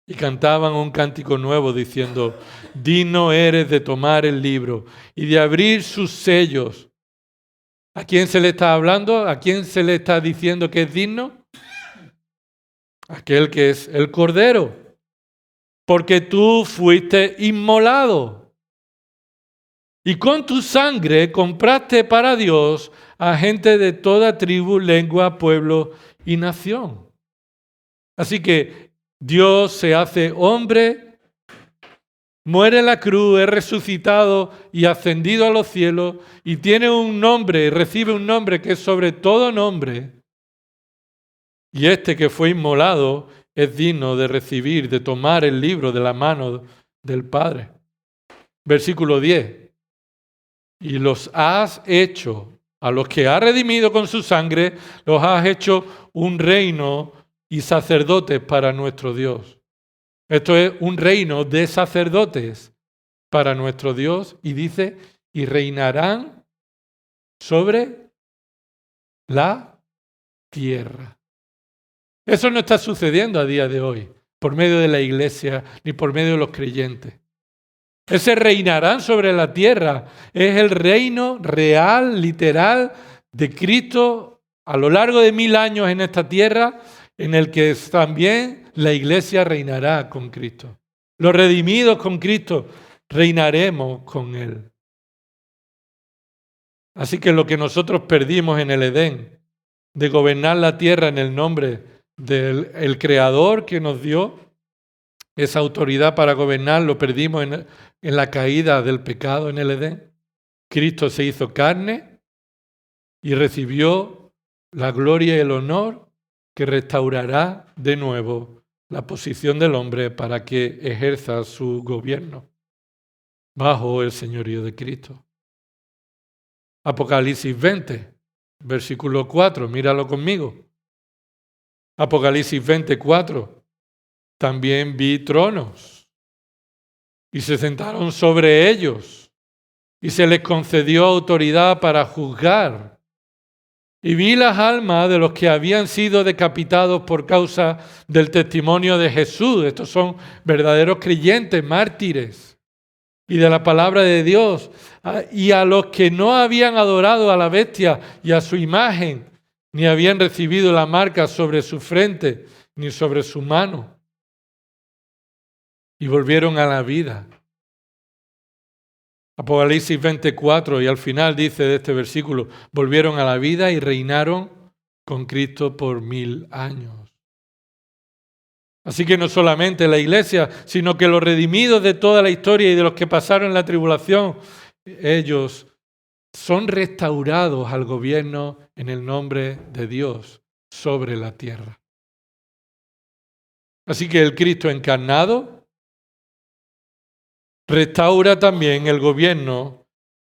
Y cantaban un cántico nuevo diciendo, digno eres de tomar el libro y de abrir sus sellos. ¿A quién se le está hablando? ¿A quién se le está diciendo que es digno? Aquel que es el Cordero. Porque tú fuiste inmolado y con tu sangre compraste para Dios a gente de toda tribu, lengua, pueblo y nación. Así que Dios se hace hombre, muere en la cruz, es resucitado y ascendido a los cielos y tiene un nombre, recibe un nombre que es sobre todo nombre. Y este que fue inmolado es digno de recibir, de tomar el libro de la mano del Padre. Versículo 10. Y los has hecho, a los que has redimido con su sangre, los has hecho un reino y sacerdotes para nuestro Dios. Esto es un reino de sacerdotes para nuestro Dios. Y dice, y reinarán sobre la tierra. Eso no está sucediendo a día de hoy, por medio de la iglesia, ni por medio de los creyentes. Ese reinarán sobre la tierra. Es el reino real, literal, de Cristo a lo largo de 1000 años en esta tierra, en el que también la iglesia reinará con Cristo. Los redimidos con Cristo reinaremos con Él. Así que lo que nosotros perdimos en el Edén, de gobernar la tierra en el nombre del Creador que nos dio esa autoridad para gobernar, lo perdimos en la caída del pecado en el Edén. Cristo se hizo carne y recibió la gloria y el honor que restaurará de nuevo la posición del hombre para que ejerza su gobierno bajo el señorío de Cristo. Apocalipsis 20, versículo 4, míralo conmigo. Apocalipsis 24, también vi tronos y se sentaron sobre ellos y se les concedió autoridad para juzgar. Y vi las almas de los que habían sido decapitados por causa del testimonio de Jesús. Estos son verdaderos creyentes, mártires, y de la palabra de Dios. Y a los que no habían adorado a la bestia y a su imagen, ni habían recibido la marca sobre su frente, ni sobre su mano. Y volvieron a la vida. Apocalipsis 24, y al final dice de este versículo, volvieron a la vida y reinaron con Cristo por 1000 años. Así que no solamente la iglesia, sino que los redimidos de toda la historia y de los que pasaron la tribulación, ellos son restaurados al gobierno en el nombre de Dios sobre la tierra. Así que el Cristo encarnado restaura también el gobierno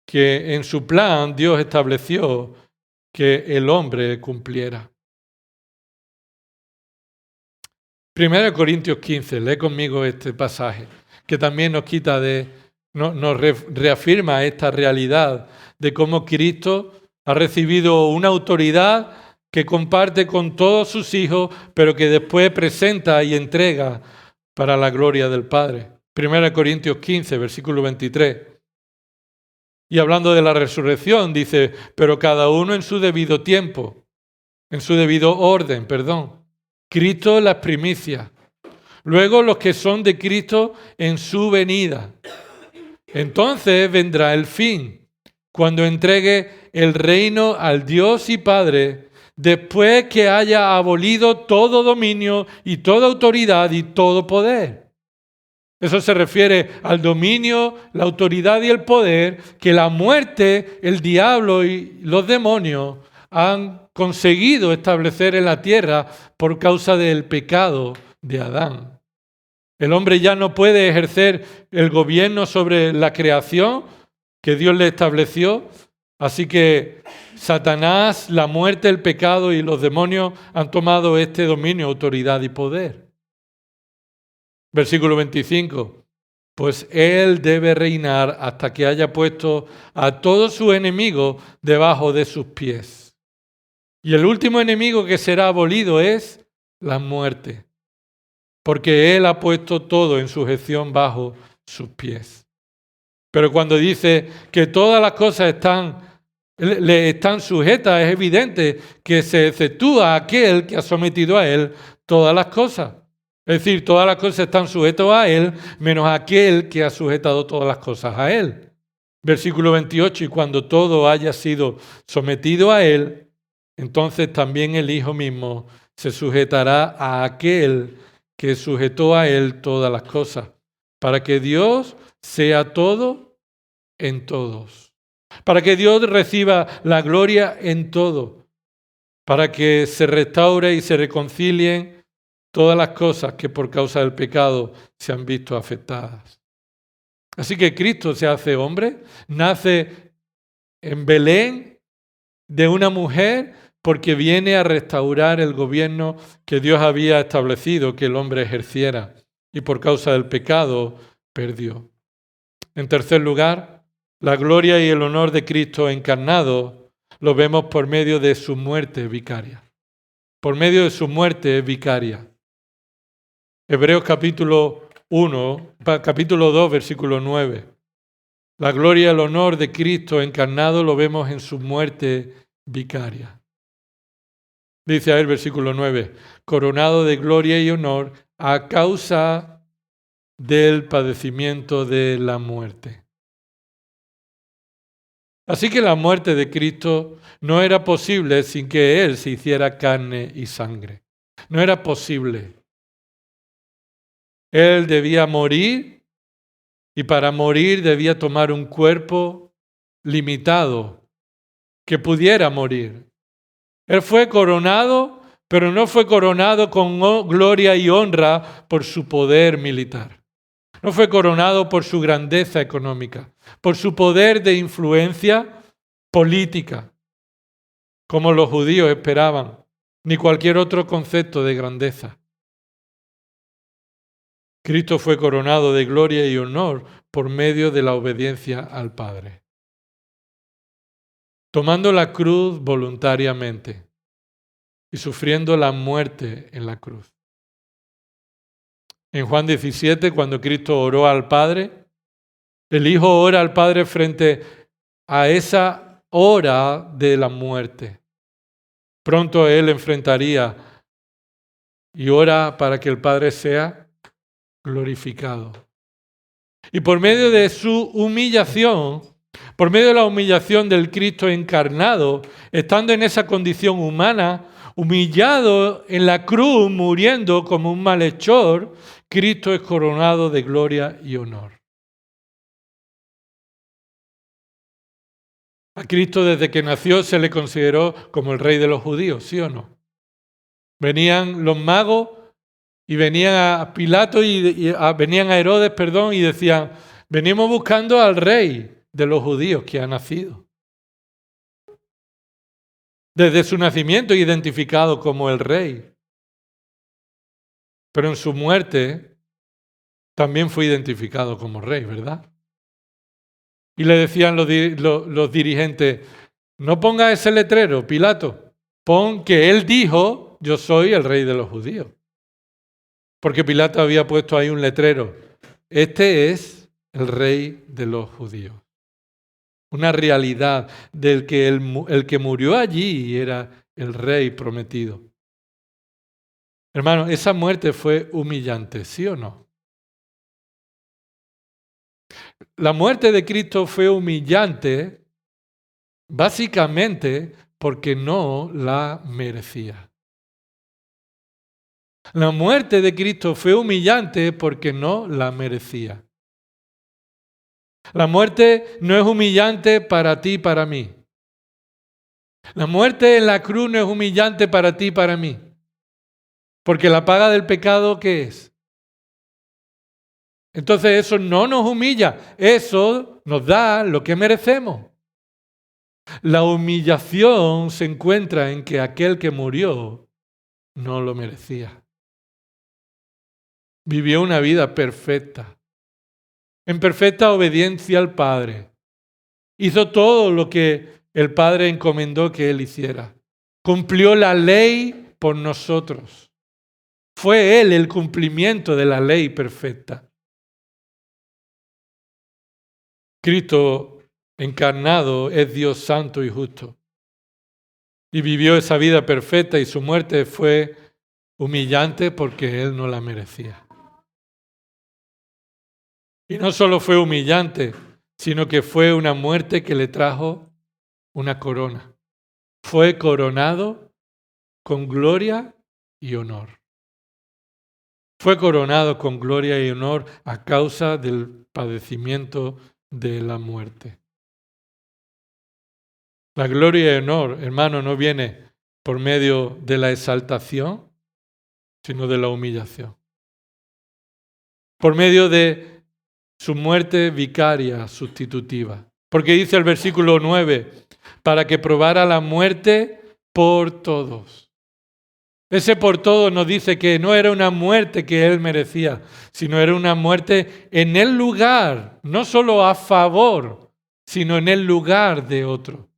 que en su plan Dios estableció que el hombre cumpliera. 1 Corintios 15, lee conmigo este pasaje, que también nos reafirma esta realidad de cómo Cristo ha recibido una autoridad que comparte con todos sus hijos, pero que después presenta y entrega para la gloria del Padre. 1 Corintios 15, versículo 23. Y hablando de la resurrección, dice, pero cada uno en su debido tiempo, en su debido orden, perdón. Cristo las primicias. Luego los que son de Cristo en su venida. Entonces vendrá el fin, cuando entregue el reino al Dios y Padre, después que haya abolido todo dominio y toda autoridad y todo poder. Eso se refiere al dominio, la autoridad y el poder que la muerte, el diablo y los demonios han conseguido establecer en la tierra por causa del pecado de Adán. El hombre ya no puede ejercer el gobierno sobre la creación que Dios le estableció, así que Satanás, la muerte, el pecado y los demonios han tomado este dominio, autoridad y poder. Versículo 25. Pues Él debe reinar hasta que haya puesto a todos sus enemigos debajo de sus pies. Y el último enemigo que será abolido es la muerte, porque Él ha puesto todo en sujeción bajo sus pies. Pero cuando dice que todas las cosas le están sujetas, es evidente que se exceptúa aquel que ha sometido a Él todas las cosas. Es decir, todas las cosas están sujetas a Él, menos aquel que ha sujetado todas las cosas a Él. Versículo 28, y cuando todo haya sido sometido a Él, entonces también el Hijo mismo se sujetará a aquel que sujetó a Él todas las cosas, para que Dios sea todo en todos, para que Dios reciba la gloria en todo, para que se restaure y se reconcilien todas las cosas que por causa del pecado se han visto afectadas. Así que Cristo se hace hombre, nace en Belén de una mujer porque viene a restaurar el gobierno que Dios había establecido que el hombre ejerciera y por causa del pecado perdió. En tercer lugar, la gloria y el honor de Cristo encarnado lo vemos por medio de su muerte vicaria. Por medio de su muerte vicaria. Hebreos capítulo 2, versículo 9. La gloria y el honor de Cristo encarnado lo vemos en su muerte vicaria. Dice ahí el versículo 9, coronado de gloria y honor a causa del padecimiento de la muerte. Así que la muerte de Cristo no era posible sin que Él se hiciera carne y sangre. No era posible. Él debía morir y para morir debía tomar un cuerpo limitado que pudiera morir. Él fue coronado, pero no fue coronado con gloria y honra por su poder militar. No fue coronado por su grandeza económica, por su poder de influencia política, como los judíos esperaban, ni cualquier otro concepto de grandeza. Cristo fue coronado de gloria y honor por medio de la obediencia al Padre, tomando la cruz voluntariamente y sufriendo la muerte en la cruz. En Juan 17, cuando Cristo oró al Padre, el Hijo ora al Padre frente a esa hora de la muerte. Pronto Él enfrentaría y ora para que el Padre sea glorificado. Y por medio de su humillación, por medio de la humillación del Cristo encarnado, estando en esa condición humana, humillado en la cruz, muriendo como un malhechor, Cristo es coronado de gloria y honor. A Cristo desde que nació se le consideró como el rey de los judíos, ¿sí o no? Venían los magos y venían a Pilato venían a Herodes, y decían, venimos buscando al rey de los judíos que ha nacido. Desde su nacimiento identificado como el rey. Pero en su muerte también fue identificado como rey, ¿verdad? Y le decían los dirigentes, no ponga ese letrero, Pilato, pon que él dijo, yo soy el rey de los judíos. Porque Pilato había puesto ahí un letrero. Este es el rey de los judíos. Una realidad del que el que murió allí era el rey prometido. Hermano, esa muerte fue humillante, ¿sí o no? La muerte de Cristo fue humillante básicamente porque no la merecía. La muerte de Cristo fue humillante porque no la merecía. La muerte no es humillante para ti y para mí. La muerte en la cruz no es humillante para ti y para mí. Porque la paga del pecado, ¿qué es? Entonces eso no nos humilla, eso nos da lo que merecemos. La humillación se encuentra en que aquel que murió no lo merecía. Vivió una vida perfecta, en perfecta obediencia al Padre. Hizo todo lo que el Padre encomendó que él hiciera. Cumplió la ley por nosotros. Fue él el cumplimiento de la ley perfecta. Cristo encarnado es Dios santo y justo. Y vivió esa vida perfecta y su muerte fue humillante porque él no la merecía. Y no solo fue humillante, sino que fue una muerte que le trajo una corona. Fue coronado con gloria y honor. Fue coronado con gloria y honor a causa del padecimiento de la muerte. La gloria y honor, hermano, no viene por medio de la exaltación, sino de la humillación. Por medio de su muerte vicaria, sustitutiva. Porque dice el versículo 9, para que probara la muerte por todos. Ese por todos nos dice que no era una muerte que él merecía, sino era una muerte en el lugar, no solo a favor, sino en el lugar de otro.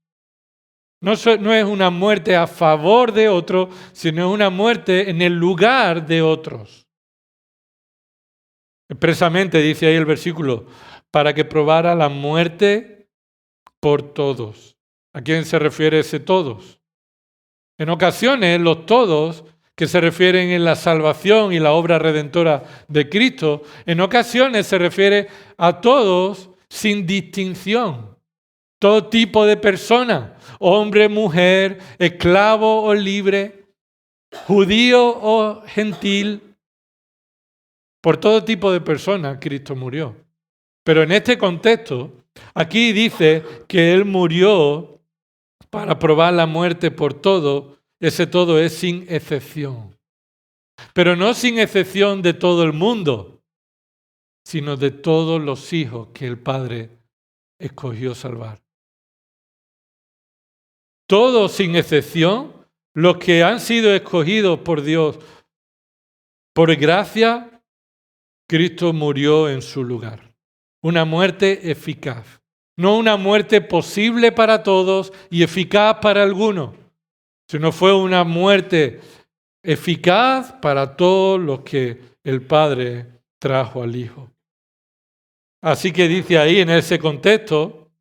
No es una muerte a favor de otro, sino es una muerte en el lugar de otros. Expresamente dice ahí el versículo, para que probara la muerte por todos. ¿A quién se refiere ese todos? En ocasiones los todos que se refieren en la salvación y la obra redentora de Cristo, en ocasiones se refiere a todos sin distinción. Todo tipo de personas, hombre, mujer, esclavo o libre, judío o gentil. Por todo tipo de personas Cristo murió. Pero en este contexto, aquí dice que Él murió para probar la muerte por todo. Ese todo es sin excepción. Pero no sin excepción de todo el mundo, sino de todos los hijos que el Padre escogió salvar. Todos sin excepción, los que han sido escogidos por Dios por gracia, Cristo murió en su lugar. Una muerte eficaz. No una muerte posible para todos y eficaz para algunos, sino fue una muerte eficaz para todos los que el Padre trajo al Hijo. Así que dice ahí en ese contexto,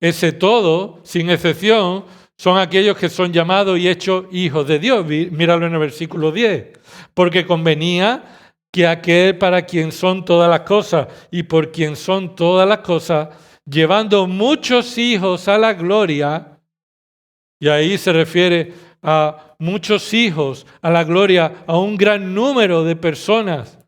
ese todo, sin excepción, son aquellos que son llamados y hechos hijos de Dios. Míralo en el versículo 10. Porque convenía que aquel para quien son todas las cosas y por quien son todas las cosas, llevando muchos hijos a la gloria, y ahí se refiere a muchos hijos a la gloria, a un gran número de personas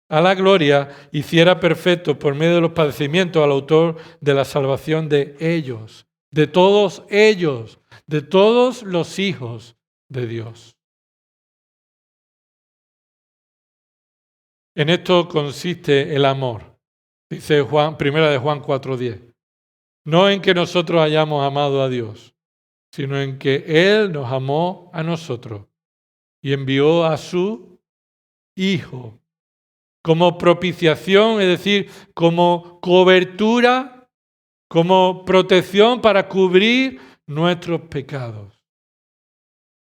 a la gloria, hiciera perfecto por medio de los padecimientos al autor de la salvación de ellos, de todos ellos, de todos los hijos de Dios. En esto consiste el amor, dice Primera de Juan 4:10. No en que nosotros hayamos amado a Dios, sino en que Él nos amó a nosotros y envió a su Hijo como propiciación, es decir, como cobertura, como protección para cubrir nuestros pecados.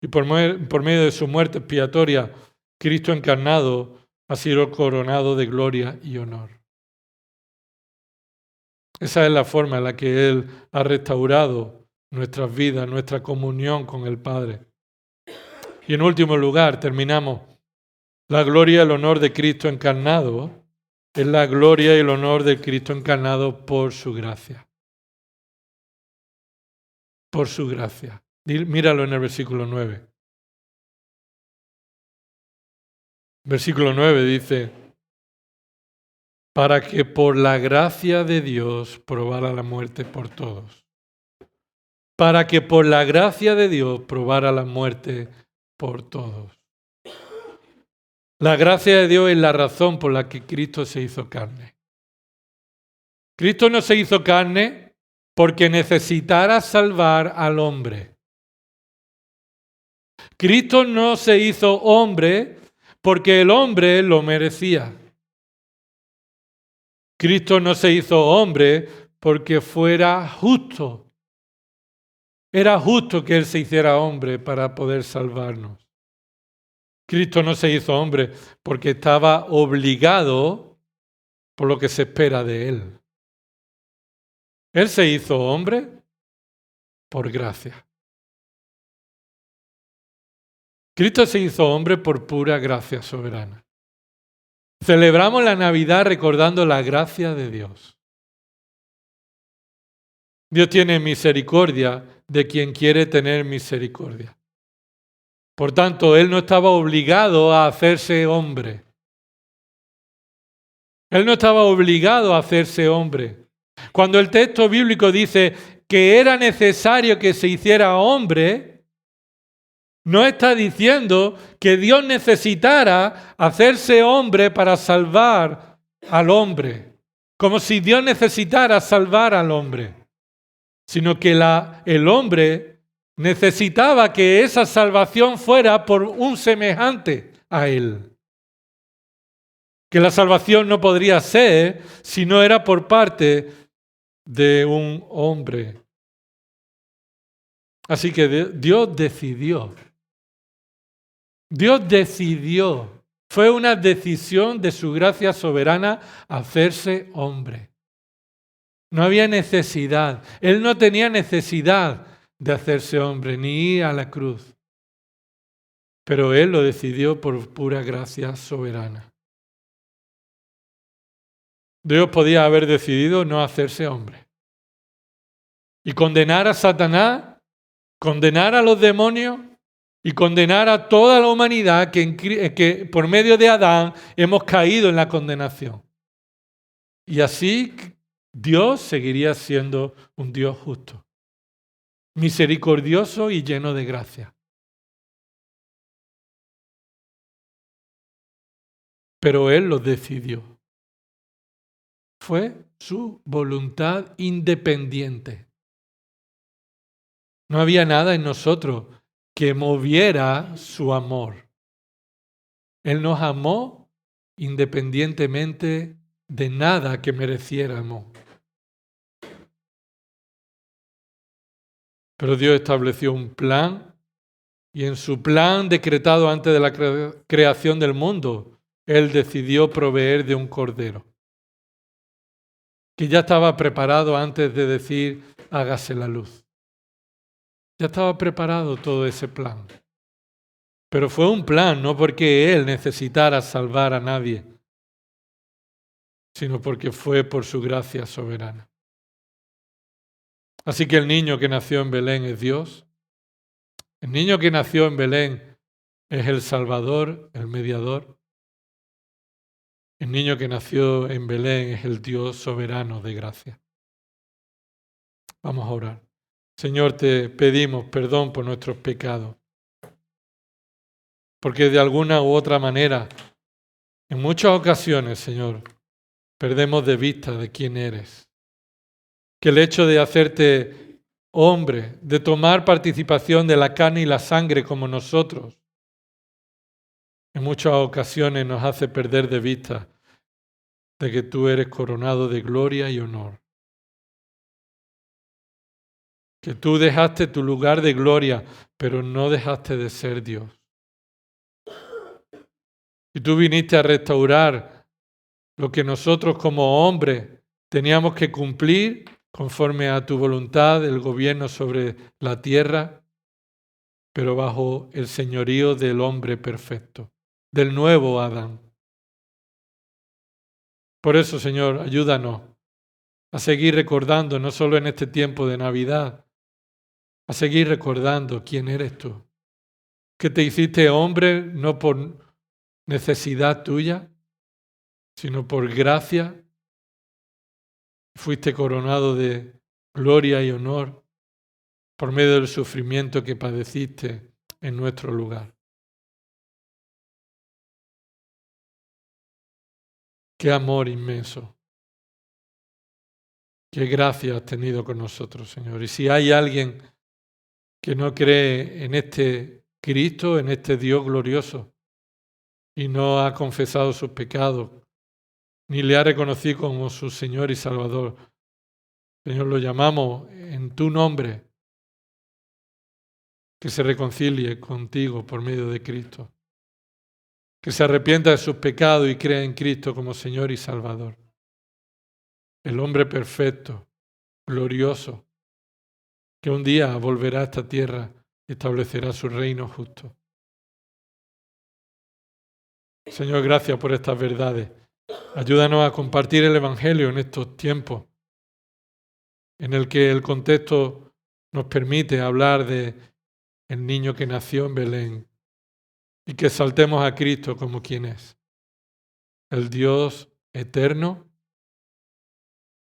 Y por medio de su muerte expiatoria, Cristo encarnado ha sido coronado de gloria y honor. Esa es la forma en la que Él ha restaurado nuestras vidas, nuestra comunión con el Padre. Y en último lugar, terminamos. La gloria y el honor de Cristo encarnado es la gloria y el honor de Cristo encarnado por su gracia. Por su gracia. Míralo en el versículo 9. Versículo 9 dice, para que por la gracia de Dios probara la muerte por todos. Para que por la gracia de Dios probara la muerte por todos. La gracia de Dios es la razón por la que Cristo se hizo carne. Cristo no se hizo carne porque necesitara salvar al hombre. Cristo no se hizo hombre porque el hombre lo merecía. Cristo no se hizo hombre porque fuera justo. Era justo que Él se hiciera hombre para poder salvarnos. Cristo no se hizo hombre porque estaba obligado por lo que se espera de Él. Él se hizo hombre por gracia. Cristo se hizo hombre por pura gracia soberana. Celebramos la Navidad recordando la gracia de Dios. Dios tiene misericordia de quien quiere tener misericordia. Por tanto, Él no estaba obligado a hacerse hombre. Él no estaba obligado a hacerse hombre. Cuando el texto bíblico dice que era necesario que se hiciera hombre, no está diciendo que Dios necesitara hacerse hombre para salvar al hombre, como si Dios necesitara salvar al hombre, sino que el hombre necesitaba que esa salvación fuera por un semejante a Él. Que la salvación no podría ser si no era por parte de un hombre. Así que Dios decidió. Dios decidió. Fue una decisión de su gracia soberana hacerse hombre. No había necesidad. Él no tenía necesidad de hacerse hombre ni ir a la cruz. Pero Él lo decidió por pura gracia soberana. Dios podía haber decidido no hacerse hombre. Y condenar a Satanás, condenar a los demonios y condenar a toda la humanidad que por medio de Adán hemos caído en la condenación. Y así Dios seguiría siendo un Dios justo, misericordioso y lleno de gracia. Pero Él lo decidió. Fue su voluntad independiente. No había nada en nosotros que moviera su amor. Él nos amó independientemente de nada que mereciéramos. Pero Dios estableció un plan y en su plan decretado antes de la creación del mundo, Él decidió proveer de un cordero que ya estaba preparado antes de decir hágase la luz. Ya estaba preparado todo ese plan. Pero fue un plan no porque Él necesitara salvar a nadie, sino porque fue por su gracia soberana. Así que el niño que nació en Belén es Dios. El niño que nació en Belén es el Salvador, el mediador. El niño que nació en Belén es el Dios soberano de gracia. Vamos a orar. Señor, te pedimos perdón por nuestros pecados. Porque de alguna u otra manera, en muchas ocasiones, Señor, perdemos de vista de quién eres. Que el hecho de hacerte hombre, de tomar participación de la carne y la sangre como nosotros, en muchas ocasiones nos hace perder de vista de que tú eres coronado de gloria y honor. que tú dejaste tu lugar de gloria, pero no dejaste de ser Dios. Y tú viniste a restaurar lo que nosotros como hombres teníamos que cumplir conforme a tu voluntad, el gobierno sobre la tierra, pero bajo el señorío del hombre perfecto, del nuevo Adán. Por eso, Señor, ayúdanos a seguir recordando, no solo en este tiempo de Navidad, a seguir recordando quién eres tú, que te hiciste hombre no por necesidad tuya, sino por gracia. Fuiste coronado de gloria y honor por medio del sufrimiento que padeciste en nuestro lugar. Qué amor inmenso. Qué gracia has tenido con nosotros, Señor. Y si hay alguien que no cree en este Cristo, en este Dios glorioso, y no ha confesado sus pecados, ni le ha reconocido como su Señor y Salvador, Señor, lo llamamos en tu nombre, que se reconcilie contigo por medio de Cristo, que se arrepienta de sus pecados y crea en Cristo como Señor y Salvador. El hombre perfecto, glorioso, que un día volverá a esta tierra y establecerá su reino justo. Señor, gracias por estas verdades. Ayúdanos a compartir el Evangelio en estos tiempos, en el que el contexto nos permite hablar de el niño que nació en Belén y que exaltemos a Cristo como quien es, el Dios eterno,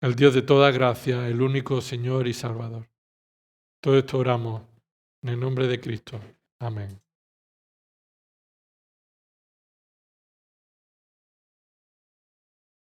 el Dios de toda gracia, el único Señor y Salvador. Todo esto oramos en el nombre de Cristo. Amén.